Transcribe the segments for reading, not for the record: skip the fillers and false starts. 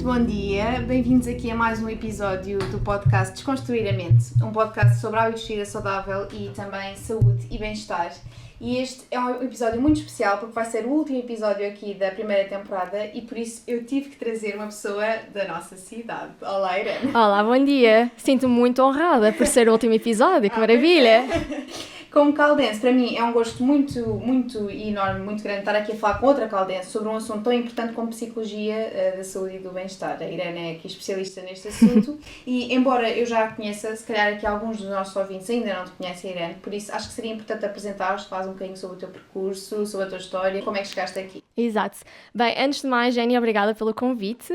bom dia. Bem-vindos aqui a mais um episódio do podcast Desconstruir a Mente, um podcast sobre hábitos de vida saudável e também saúde e bem-estar. E este é um episódio muito especial porque vai ser o último episódio aqui da primeira temporada e por isso eu tive que trazer uma pessoa da nossa cidade. Olá, Irene. Olá, bom dia. Sinto-me muito honrada por ser o último episódio, que maravilha! Como caldense, para mim é um gosto muito e enorme, muito grande estar aqui a falar com outra caldense sobre um assunto tão importante como psicologia da saúde e do bem-estar. A Irene é aqui especialista neste assunto e, embora eu já a conheça, se calhar aqui alguns dos nossos ouvintes ainda não te conhecem, Irene, por isso acho que seria importante apresentar-te, falar um bocadinho sobre o teu percurso, sobre a tua história, como é que chegaste aqui. Exato. Bem, antes de mais, Jenny, obrigada pelo convite.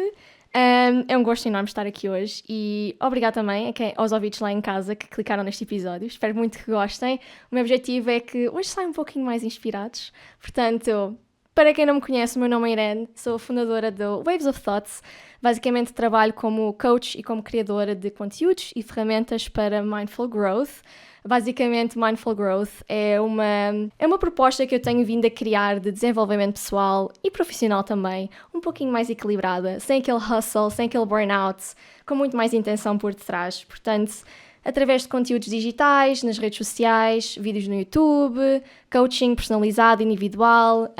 É um gosto enorme estar aqui hoje e obrigado também aos ouvintes lá em casa que clicaram neste episódio. Espero muito que gostem. O meu objetivo é que hoje saiam um pouquinho mais inspirados. Portanto, para quem não me conhece, o meu nome é Irene, sou fundadora do Waves of Thoughts. Basicamente trabalho como coach e como criadora de conteúdos e ferramentas para Mindful Growth. Basicamente, Mindful Growth é uma proposta que eu tenho vindo a criar de desenvolvimento pessoal e profissional também, um pouquinho mais equilibrada, sem aquele hustle, sem aquele burnout, com muito mais intenção por detrás. Portanto, através de conteúdos digitais, nas redes sociais, vídeos no YouTube, coaching personalizado, individual,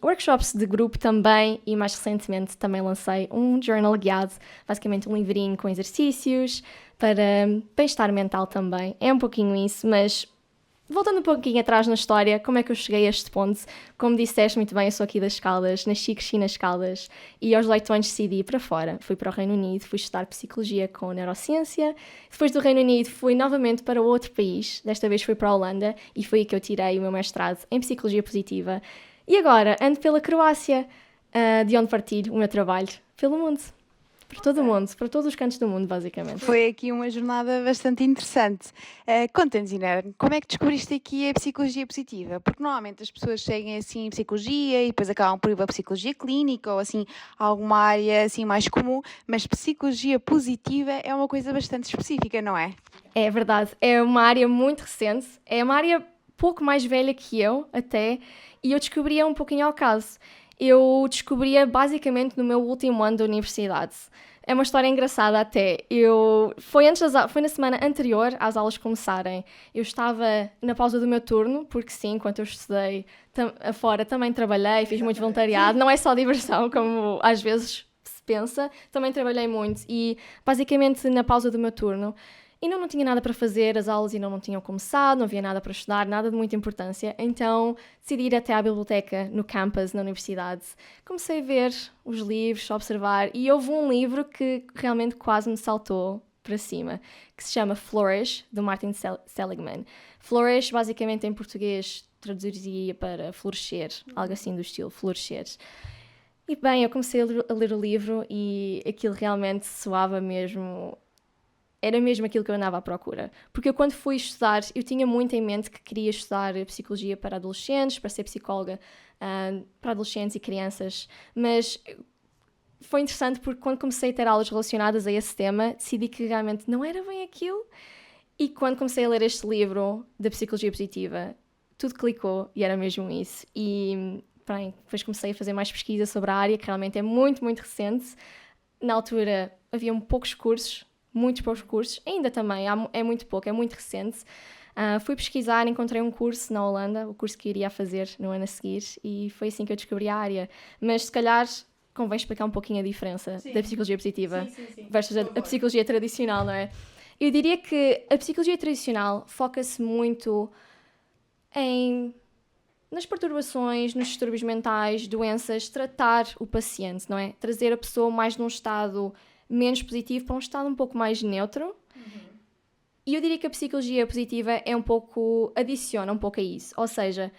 workshops de grupo também e mais recentemente também lancei um journal guiado, basicamente um livrinho com exercícios para bem-estar mental também. É um pouquinho isso, mas voltando um pouquinho atrás na história, como é que eu cheguei a este ponto? Como disseste muito bem, eu sou aqui das Caldas, nasci e cresci nas Caldas e aos 18 anos decidi ir para fora. Fui para o Reino Unido, fui estudar Psicologia com Neurociência. Depois do Reino Unido fui novamente para outro país, desta vez fui para a Holanda e foi aí que eu tirei o meu mestrado em Psicologia Positiva. E agora ando pela Croácia, de onde partilho o meu trabalho pelo mundo. Por todo o mundo, para todos os cantos do mundo, basicamente. Foi aqui uma jornada bastante interessante. Conta-nos, Inês, como é que descobriste aqui a psicologia positiva? Porque normalmente as pessoas seguem assim psicologia e depois acabam por ir para a psicologia clínica ou assim alguma área assim mais comum, mas psicologia positiva é uma coisa bastante específica, não é? É verdade, é uma área muito recente, é uma área pouco mais velha que eu até, e eu descobri-a um pouquinho ao caso. Eu descobri-a basicamente no meu último ano da universidade. É uma história engraçada até. Foi na semana anterior às aulas começarem. Eu estava na pausa do meu turno, porque sim, enquanto eu estudei afora também trabalhei, fiz muito voluntariado. Não é só diversão, como às vezes se pensa. Também trabalhei muito e basicamente na pausa do meu turno ainda não tinha nada para fazer, as aulas ainda não tinham começado, não havia nada para estudar, nada de muita importância, então decidi ir até à biblioteca no campus, na universidade. Comecei a ver os livros, a observar, e houve um livro que realmente quase me saltou para cima, que se chama Flourish, do Martin Seligman. Flourish, basicamente em português, traduziria para florescer, algo assim do estilo, florescer. E bem, eu comecei a ler o livro e aquilo realmente soava mesmo... Era mesmo aquilo que eu andava à procura. Porque eu, quando fui estudar, eu tinha muito em mente que queria estudar psicologia para adolescentes, para ser psicóloga para adolescentes e crianças. Mas foi interessante porque quando comecei a ter aulas relacionadas a esse tema, decidi que realmente não era bem aquilo. E quando comecei a ler este livro da psicologia positiva, tudo clicou e era mesmo isso. E bem, depois comecei a fazer mais pesquisa sobre a área, que realmente é muito, muito recente. Na altura havia poucos cursos, muitos poucos cursos, ainda também é muito pouco, é muito recente. Fui pesquisar, encontrei um curso na Holanda, o curso que iria fazer no ano a seguir, e foi assim que eu descobri a área. Mas se calhar convém explicar um pouquinho a diferença da psicologia positiva versus a psicologia tradicional, não é? Eu diria que a psicologia tradicional foca-se muito nas perturbações, nos distúrbios mentais, doenças, tratar o paciente, não é? Trazer a pessoa mais num estado menos positivo para um estado um pouco mais neutro. E eu diria que a psicologia positiva adiciona um pouco a isso. Ou seja,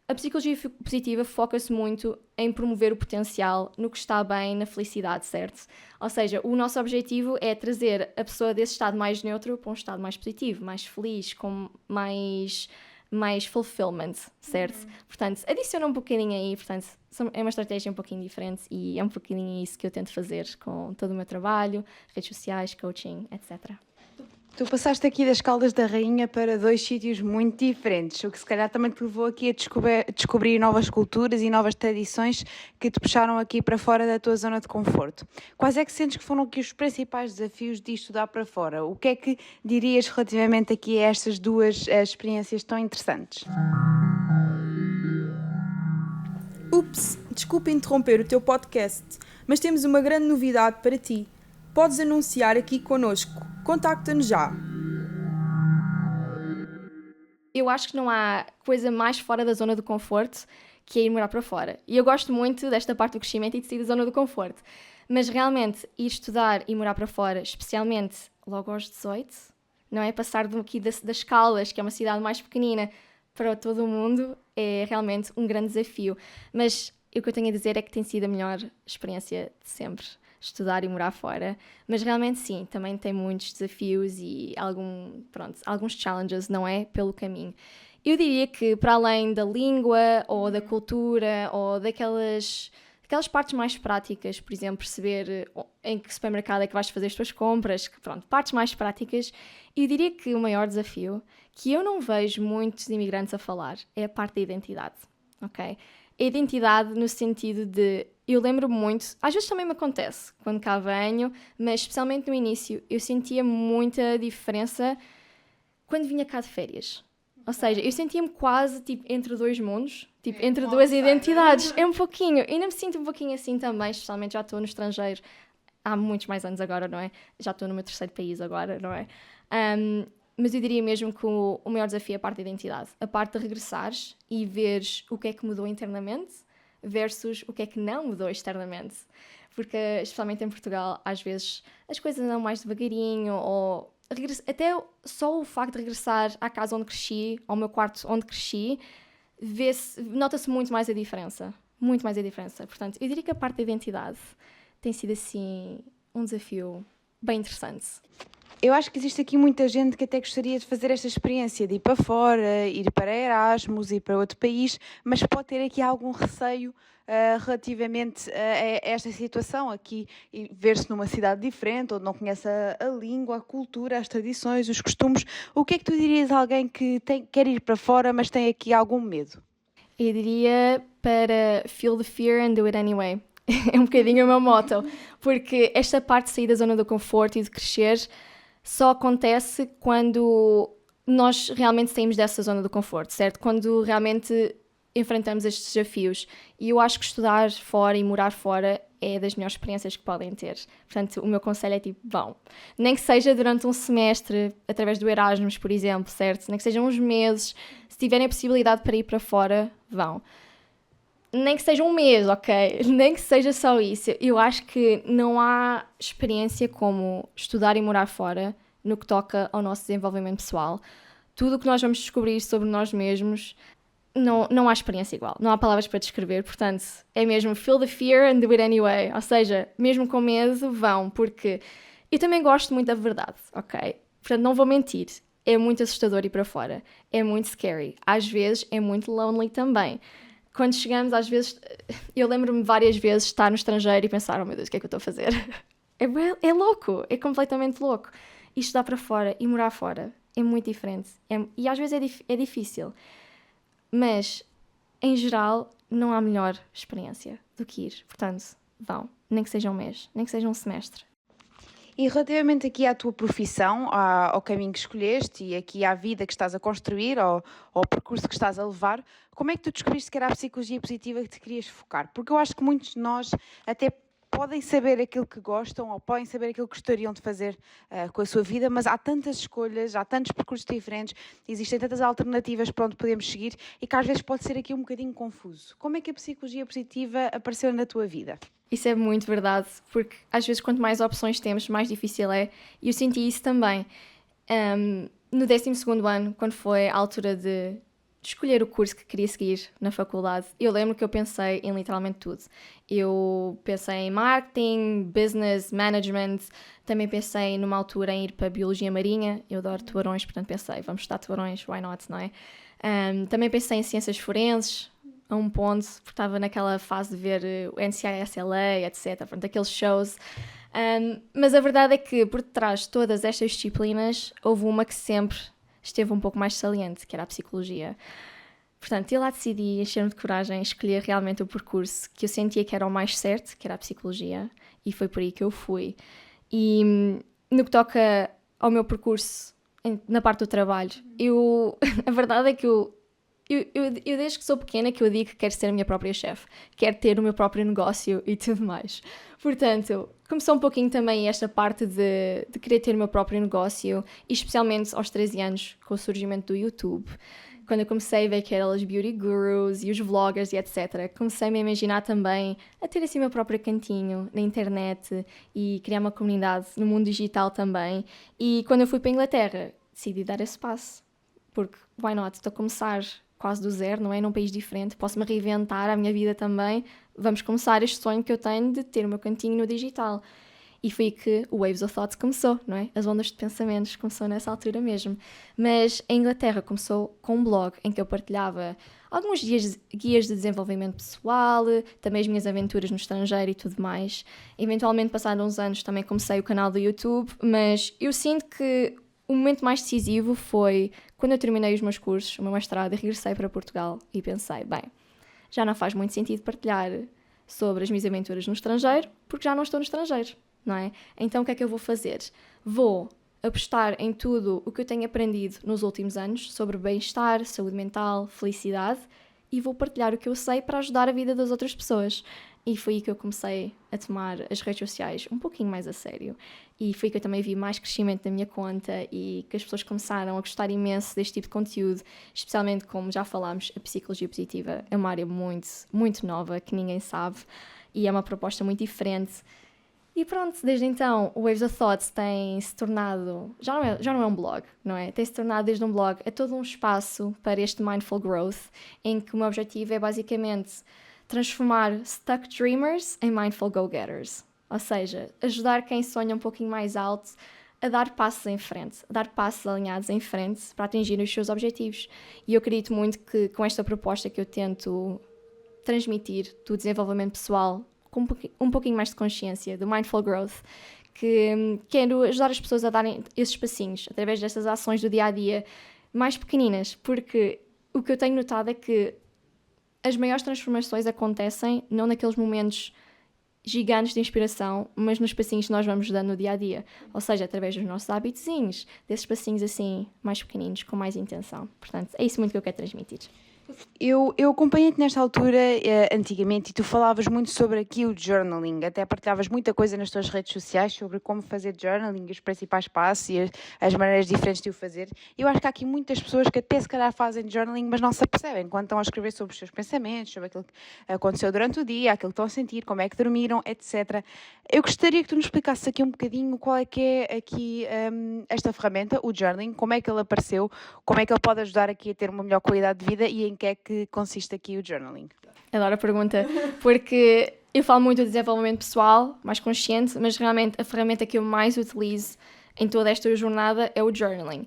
a psicologia positiva foca-se muito em promover o potencial no que está bem, na felicidade, certo? Ou seja, o nosso objetivo é trazer a pessoa desse estado mais neutro para um estado mais positivo, mais feliz, com mais fulfillment, certo? Portanto, adiciona um bocadinho aí, portanto, é uma estratégia um pouquinho diferente e é um pouquinho isso que eu tento fazer com todo o meu trabalho, redes sociais, coaching, etc. Tu passaste aqui das Caldas da Rainha para 2 sítios muito diferentes, o que se calhar também te levou aqui a descobrir novas culturas e novas tradições que te puxaram aqui para fora da tua zona de conforto. Quais é que sentes que foram aqui os principais desafios de estudar para fora? O que é que dirias relativamente aqui a estas duas experiências tão interessantes? Ups, desculpa interromper o teu podcast, mas temos uma grande novidade para ti. Podes anunciar aqui connosco. Contacta-nos já. Eu acho que não há coisa mais fora da zona do conforto que é ir morar para fora. E eu gosto muito desta parte do crescimento e de sair da zona do conforto. Mas realmente, ir estudar e morar para fora, especialmente logo aos 18, não é? Passar daqui das Caldas, que é uma cidade mais pequenina, para todo o mundo, é realmente um grande desafio. Mas o que eu tenho a dizer é que tem sido a melhor experiência de sempre, estudar e morar fora. Mas realmente sim, também tem muitos desafios e alguns challenges, não é? Pelo caminho. Eu diria que para além da língua ou da cultura ou daquelas partes mais práticas, por exemplo, perceber em que supermercado é que vais fazer as tuas compras, partes mais práticas, eu diria que o maior desafio, que eu não vejo muitos imigrantes a falar, é a parte da identidade, ok? A identidade no sentido de, eu lembro-me muito, às vezes também me acontece quando cá venho, mas especialmente no início, eu sentia muita diferença quando vinha cá de férias. Ou seja, eu sentia-me quase entre dois mundos, entre duas identidades. É um pouquinho, ainda me sinto um pouquinho assim também, especialmente já estou no estrangeiro há muitos mais anos agora, não é? Já estou no meu 3º país agora, não é? Mas eu diria mesmo que o maior desafio é a parte da identidade. A parte de regressares e veres o que é que mudou internamente versus o que é que não mudou externamente. Porque, especialmente em Portugal, às vezes as coisas andam mais devagarinho ou... Até só o facto de regressar à casa onde cresci, ao meu quarto onde cresci, nota-se muito mais a diferença. Muito mais a diferença. Portanto, eu diria que a parte da identidade tem sido, assim, um desafio bem interessante. Eu acho que existe aqui muita gente que até gostaria de fazer esta experiência, de ir para fora, ir para Erasmus, ir para outro país, mas pode ter aqui algum receio relativamente a esta situação aqui, e ver-se numa cidade diferente, onde não conhece a língua, a cultura, as tradições, os costumes. O que é que tu dirias a alguém que quer ir para fora, mas tem aqui algum medo? Eu diria para feel the fear and do it anyway. É um bocadinho o meu motto, porque esta parte de sair da zona do conforto e de crescer só acontece quando nós realmente saímos dessa zona do conforto, certo? Quando realmente enfrentamos estes desafios. E eu acho que estudar fora e morar fora é das melhores experiências que podem ter. Portanto, o meu conselho é vão. Nem que seja durante um semestre, através do Erasmus, por exemplo, certo? Nem que sejam uns meses. Se tiverem a possibilidade para ir para fora, vão. Nem que seja um mês, ok? Nem que seja só isso. Eu acho que não há experiência como estudar e morar fora no que toca ao nosso desenvolvimento pessoal. Tudo o que nós vamos descobrir sobre nós mesmos, não há experiência igual. Não há palavras para descrever. Portanto, é mesmo feel the fear and do it anyway. Ou seja, mesmo com medo, vão. Porque eu também gosto muito da verdade, ok? Portanto, não vou mentir. É muito assustador ir para fora. É muito scary. Às vezes, é muito lonely também. Quando chegamos, às vezes, eu lembro-me várias vezes de estar no estrangeiro e pensar, oh meu Deus, o que é que eu estou a fazer? É louco, é completamente louco. E estudar para fora e morar fora é muito diferente. E às vezes é difícil. Mas, em geral, não há melhor experiência do que ir. Portanto, vão. Nem que seja um mês, nem que seja um semestre. E relativamente aqui à tua profissão, ao caminho que escolheste e aqui à vida que estás a construir, ao percurso que estás a levar, como é que tu descobriste que era a psicologia positiva que te querias focar? Porque eu acho que muitos de nós até podem saber aquilo que gostam ou podem saber aquilo que gostariam de fazer com a sua vida, mas há tantas escolhas, há tantos percursos diferentes, existem tantas alternativas para onde podemos seguir e que às vezes pode ser aqui um bocadinho confuso. Como é que a psicologia positiva apareceu na tua vida? Isso é muito verdade, porque às vezes quanto mais opções temos, mais difícil é. E eu senti isso também. No 12º ano, quando foi a altura de escolher o curso que queria seguir na faculdade, eu lembro que eu pensei em literalmente tudo. Eu pensei em marketing, business, management, também pensei numa altura em ir para biologia marinha. Eu adoro tubarões, portanto pensei, vamos estudar tubarões, why not, não é? Também pensei em ciências forenses, a um ponto, porque estava naquela fase de ver o NCIS LA, etc. Portanto, aqueles shows. Mas a verdade é que por detrás de todas estas disciplinas houve uma que sempre esteve um pouco mais saliente, que era a psicologia. Portanto, eu lá decidi, encher-me de coragem, escolher realmente o percurso que eu sentia que era o mais certo, que era a psicologia, e foi por aí que eu fui. E no que toca ao meu percurso na parte do trabalho, a verdade é que eu desde que sou pequena que eu digo que quero ser a minha própria chefe, quero ter o meu próprio negócio e tudo mais. Portanto, começou um pouquinho também esta parte de querer ter o meu próprio negócio, e especialmente aos 13 anos, com o surgimento do YouTube. Quando eu comecei a ver que eram os beauty gurus e os vloggers e etc., comecei-me a imaginar também a ter assim o meu próprio cantinho na internet e criar uma comunidade no mundo digital também. E quando eu fui para a Inglaterra, decidi dar esse passo. Porque, why not? Estou a começar quase do zero, não é? Num país diferente, posso-me reinventar a minha vida também. Vamos começar este sonho que eu tenho de ter o meu cantinho no digital. E foi que o Waves of Thoughts começou, não é? As ondas de pensamentos começou nessa altura mesmo. Mas a Inglaterra começou com um blog em que eu partilhava alguns guias de desenvolvimento pessoal, também as minhas aventuras no estrangeiro e tudo mais. Eventualmente, passados uns anos, também comecei o canal do YouTube, mas eu sinto que o momento mais decisivo foi quando eu terminei os meus cursos, o meu mestrado, e regressei para Portugal e pensei, bem, já não faz muito sentido partilhar sobre as minhas aventuras no estrangeiro, porque já não estou no estrangeiro. Não é? Então o que é que eu vou fazer? Vou apostar em tudo o que eu tenho aprendido nos últimos anos sobre bem-estar, saúde mental, felicidade, e vou partilhar o que eu sei para ajudar a vida das outras pessoas. E foi aí que eu comecei a tomar as redes sociais um pouquinho mais a sério. E foi aí que eu também vi mais crescimento na minha conta e que as pessoas começaram a gostar imenso deste tipo de conteúdo, especialmente, como já falámos, a psicologia positiva é uma área muito, muito nova que ninguém sabe e é uma proposta muito diferente. E pronto, desde então, o Waves of Thoughts tem se tornado, já não é um blog, não é? Tem se tornado desde um blog, é todo um espaço para este Mindful Growth, em que o meu objetivo é basicamente transformar stuck dreamers em Mindful Go-Getters. Ou seja, ajudar quem sonha um pouquinho mais alto a dar passos em frente, a dar passos alinhados em frente para atingir os seus objetivos. E eu acredito muito que com esta proposta que eu tento transmitir do desenvolvimento pessoal, com um pouquinho mais de consciência, do Mindful Growth, que quero ajudar as pessoas a darem esses passinhos, através destas ações do dia-a-dia, mais pequeninas, porque o que eu tenho notado é que as maiores transformações acontecem não naqueles momentos gigantes de inspiração, mas nos passinhos que nós vamos dando no dia-a-dia, ou seja, através dos nossos hábitozinhos, desses passinhos assim, mais pequeninos, com mais intenção. Portanto, é isso muito que eu quero transmitir. Eu acompanhei-te nesta altura, antigamente, e tu falavas muito sobre aqui o journaling, até partilhavas muita coisa nas tuas redes sociais sobre como fazer journaling, os principais passos e as maneiras diferentes de o fazer. Eu acho que há aqui muitas pessoas que até se calhar fazem journaling, mas não se apercebem quando estão a escrever sobre os seus pensamentos, sobre aquilo que aconteceu durante o dia, aquilo que estão a sentir, como é que dormiram, etc. Eu gostaria que tu nos explicasses aqui um bocadinho qual é que é aqui esta ferramenta, o journaling, como é que ele apareceu, como é que ele pode ajudar aqui a ter uma melhor qualidade de vida e em que é que consiste aqui o journaling? Adoro a pergunta, porque eu falo muito do desenvolvimento pessoal, mais consciente, mas realmente a ferramenta que eu mais utilizo em toda esta jornada é o journaling.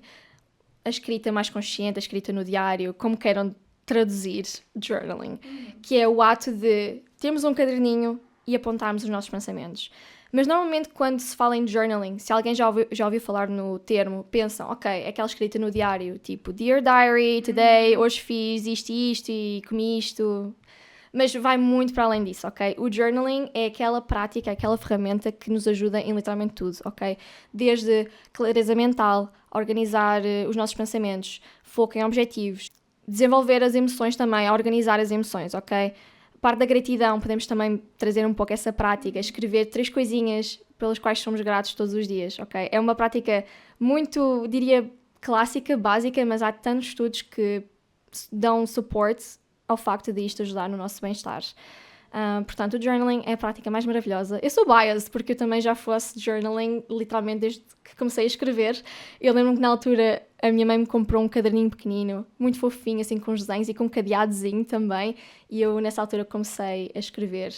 A escrita mais consciente, a escrita no diário, como queiram traduzir journaling, que é o ato de termos um caderninho e apontarmos os nossos pensamentos. Mas normalmente quando se fala em journaling, se alguém já ouviu falar no termo, pensam, ok, é aquela escrita no diário, tipo, Dear Diary, today, hoje fiz isto e isto e comi isto. Mas vai muito para além disso, ok? O journaling é aquela prática, aquela ferramenta que nos ajuda em literalmente tudo, ok? Desde clareza mental, organizar os nossos pensamentos, foco em objetivos, desenvolver as emoções também, organizar as emoções, ok? Parte da gratidão, podemos também trazer um pouco essa prática, escrever 3 coisinhas pelas quais somos gratos todos os dias, ok? É uma prática muito, diria, clássica, básica, mas há tantos estudos que dão suporte ao facto de isto ajudar no nosso bem-estar. Portanto, o journaling é a prática mais maravilhosa. Eu sou biased, porque eu também já faço journaling literalmente desde que comecei a escrever. Eu lembro-me que na altura a minha mãe me comprou um caderninho pequenino, muito fofinho, assim, com os desenhos e com um cadeadozinho também. E eu nessa altura comecei a escrever.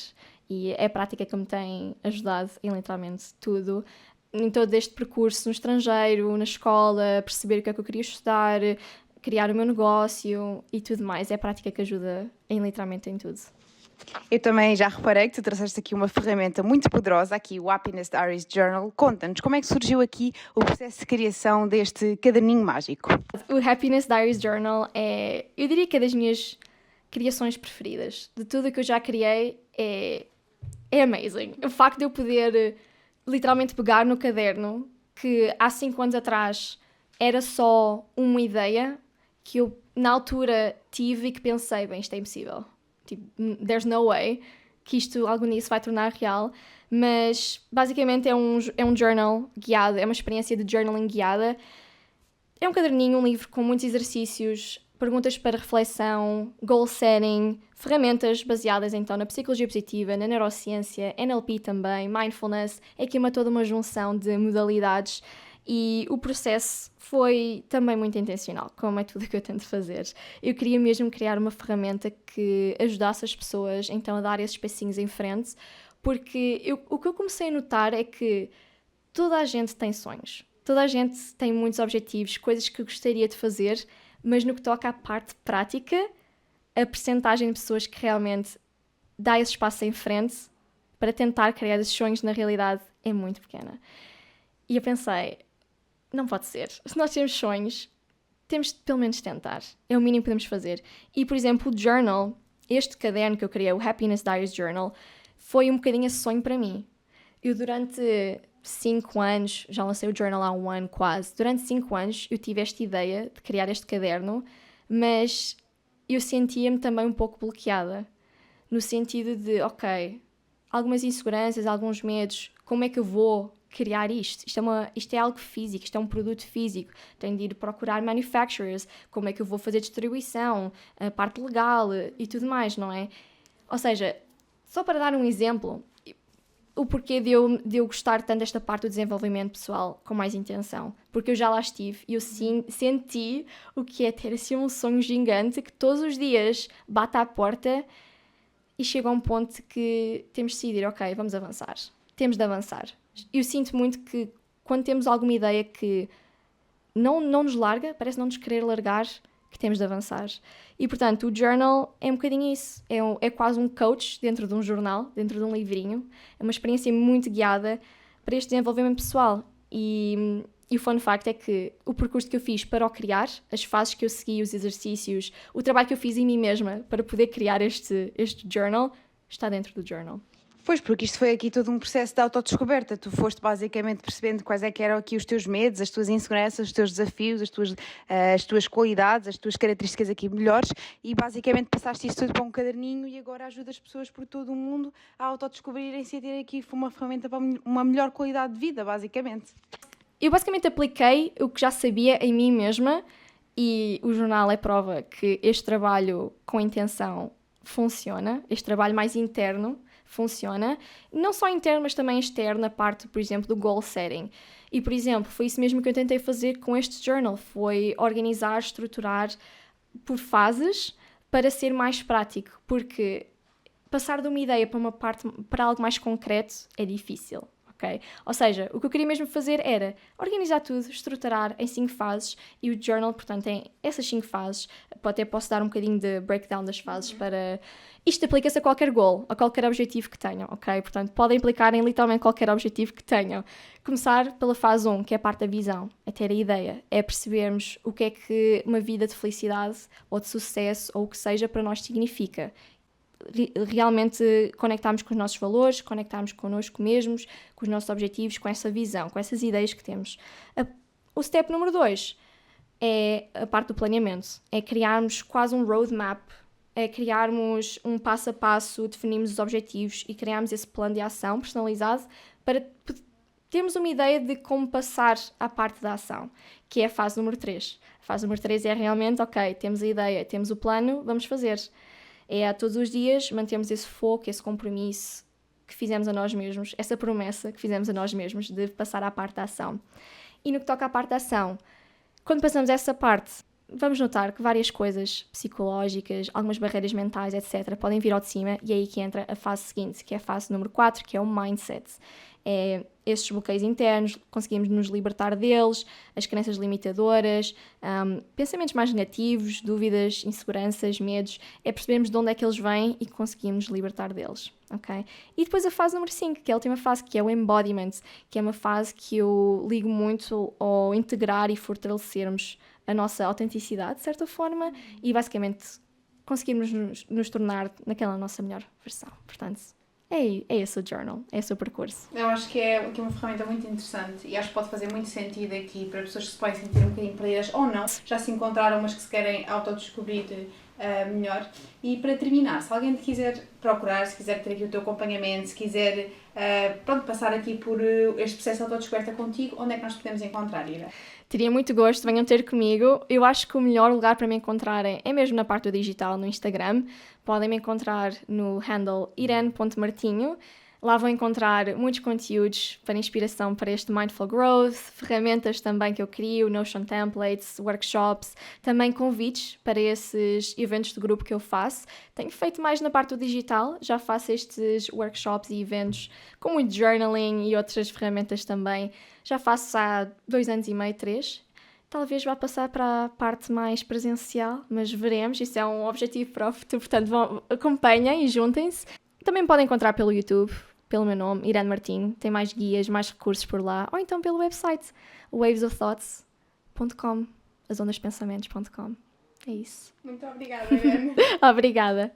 E é a prática que me tem ajudado em literalmente tudo. Em todo este percurso no estrangeiro, na escola, perceber o que é que eu queria estudar, criar o meu negócio e tudo mais. É a prática que ajuda em literalmente em tudo. Eu também já reparei que tu trouxeste aqui uma ferramenta muito poderosa, aqui o Happiness Diaries Journal. Conta-nos, como é que surgiu aqui o processo de criação deste caderninho mágico? O Happiness Diaries Journal eu diria que é das minhas criações preferidas. De tudo que eu já criei, é amazing. O facto de eu poder literalmente pegar no caderno, que há 5 anos atrás era só uma ideia, que eu na altura tive e que pensei, bem, isto é impossível. Tipo, there's no way que isto algum dia se vai tornar real, mas basicamente é um journal guiado, é uma experiência de journaling guiada. É um caderninho, um livro com muitos exercícios, perguntas para reflexão, goal setting, ferramentas baseadas então na psicologia positiva, na neurociência, NLP também, mindfulness. É aqui toda uma junção de modalidades e o processo foi também muito intencional, como é tudo o que eu tento fazer. Eu queria mesmo criar uma ferramenta que ajudasse as pessoas então a dar esses passinhos em frente, porque o que eu comecei a notar é que toda a gente tem sonhos, toda a gente tem muitos objetivos, coisas que gostaria de fazer, mas no que toca à parte prática, a percentagem de pessoas que realmente dá esse espaço em frente para tentar criar esses sonhos na realidade é muito pequena. E eu pensei, não pode ser. Se nós temos sonhos, temos de pelo menos tentar. É o mínimo que podemos fazer. E, por exemplo, o journal, este caderno que eu criei, o Happiness Diaries Journal, foi um bocadinho esse sonho para mim. Eu durante 5 anos, já lancei o journal há 1 ano quase, durante 5 anos eu tive esta ideia de criar este caderno, mas eu sentia-me também um pouco bloqueada, no sentido de, ok, algumas inseguranças, alguns medos, como é que eu vou criar isto? Isto é algo físico, isto é um produto físico, tenho de ir procurar manufacturers, como é que eu vou fazer distribuição, a parte legal e tudo mais, não é? Ou seja, só para dar um exemplo, o porquê de eu gostar tanto desta parte do desenvolvimento pessoal com mais intenção, porque eu já lá estive e eu senti o que é ter assim um sonho gigante que todos os dias bate à porta e chega a um ponto que temos de decidir, ok, vamos avançar, temos de avançar. Eu sinto muito que quando temos alguma ideia que não nos larga, parece não nos querer largar, que temos de avançar. E, portanto, o journal é um bocadinho isso. É quase um coach dentro de um jornal, dentro de um livrinho. É uma experiência muito guiada para este desenvolvimento pessoal. E o fun fact é que o percurso que eu fiz para o criar, as fases que eu segui, os exercícios, o trabalho que eu fiz em mim mesma para poder criar este journal, está dentro do journal. Pois, porque isto foi aqui todo um processo de autodescoberta. Tu foste basicamente percebendo quais é que eram aqui os teus medos, as tuas inseguranças, os teus desafios, as tuas qualidades, as tuas características aqui melhores e basicamente passaste isto tudo para um caderninho e agora ajuda as pessoas por todo o mundo a autodescobrirem-se e a ter aqui uma ferramenta para uma melhor qualidade de vida, basicamente. Eu basicamente apliquei o que já sabia em mim mesma e o jornal é prova que este trabalho com intenção funciona, este trabalho mais interno funciona, não só interno, mas também externo, a parte, por exemplo, do goal setting. E, por exemplo, foi isso mesmo que eu tentei fazer com este journal, foi organizar, estruturar por fases para ser mais prático, porque passar de uma ideia para algo mais concreto é difícil. Okay? Ou seja, o que eu queria mesmo fazer era organizar tudo, estruturar em 5 fases e o journal, portanto, tem essas 5 fases. Até posso dar um bocadinho de breakdown das fases para... Isto aplica-se a qualquer goal, a qualquer objetivo que tenham, ok? Portanto, podem aplicar em literalmente qualquer objetivo que tenham. Começar pela fase 1, que é a parte da visão, é ter a ideia, é percebermos o que é que uma vida de felicidade ou de sucesso ou o que seja para nós significa. Realmente conectarmos com os nossos valores, conectarmos connosco mesmos, com os nossos objetivos, com essa visão, com essas ideias que temos. O step número 2 é a parte do planeamento, é criarmos quase um roadmap, é criarmos um passo a passo, definirmos os objetivos e criarmos esse plano de ação personalizado para termos uma ideia de como passar à parte da ação, que é a fase número 3. A fase número 3 é realmente, ok, temos a ideia, temos o plano, vamos fazer. É a todos os dias mantermos esse foco, esse compromisso que fizemos a nós mesmos, essa promessa que fizemos a nós mesmos de passar à parte da ação. E no que toca à parte da ação, quando passamos essa parte, vamos notar que várias coisas psicológicas, algumas barreiras mentais, etc., podem vir ao de cima, e é aí que entra a fase seguinte, que é a fase número 4, que é o mindset. É esses bloqueios internos, conseguimos nos libertar deles, as crenças limitadoras, pensamentos mais negativos, dúvidas, inseguranças, medos, é percebermos de onde é que eles vêm e conseguimos libertar deles, ok? E depois a fase número 5, que é a última fase, que é o embodiment, que é uma fase que eu ligo muito ao integrar e fortalecermos a nossa autenticidade, de certa forma, e basicamente conseguirmos nos tornar naquela nossa melhor versão. Portanto, é esse o journal, é esse o percurso. Eu acho que é uma ferramenta muito interessante e acho que pode fazer muito sentido aqui para pessoas que se podem sentir um bocadinho perdidas ou não, já se encontraram, mas que se querem autodescobrir melhor. E para terminar, se alguém te quiser procurar, se quiser ter aqui o teu acompanhamento, se quiser passar aqui por este processo de autodescoberta contigo, onde é que nós podemos encontrar, Ira? Teria muito gosto, venham ter comigo. Eu acho que o melhor lugar para me encontrarem é mesmo na parte do digital, no Instagram. Podem me encontrar no handle irene.martinho. Lá vão encontrar muitos conteúdos para inspiração para este Mindful Growth, ferramentas também que eu crio, Notion templates, workshops, também convites para esses eventos de grupo que eu faço. Tenho feito mais na parte do digital, já faço estes workshops e eventos com muito journaling e outras ferramentas também. Já faço há 2 anos e meio, 3. Talvez vá passar para a parte mais presencial, mas veremos, isso é um objetivo para o futuro, portanto acompanhem e juntem-se. Também podem encontrar pelo YouTube, pelo meu nome, Irene Martinho. Tem mais guias, mais recursos por lá. Ou então pelo website, wavesofthoughts.com, asondaspensamentos.com. É isso. Muito obrigada, Irene. Obrigada.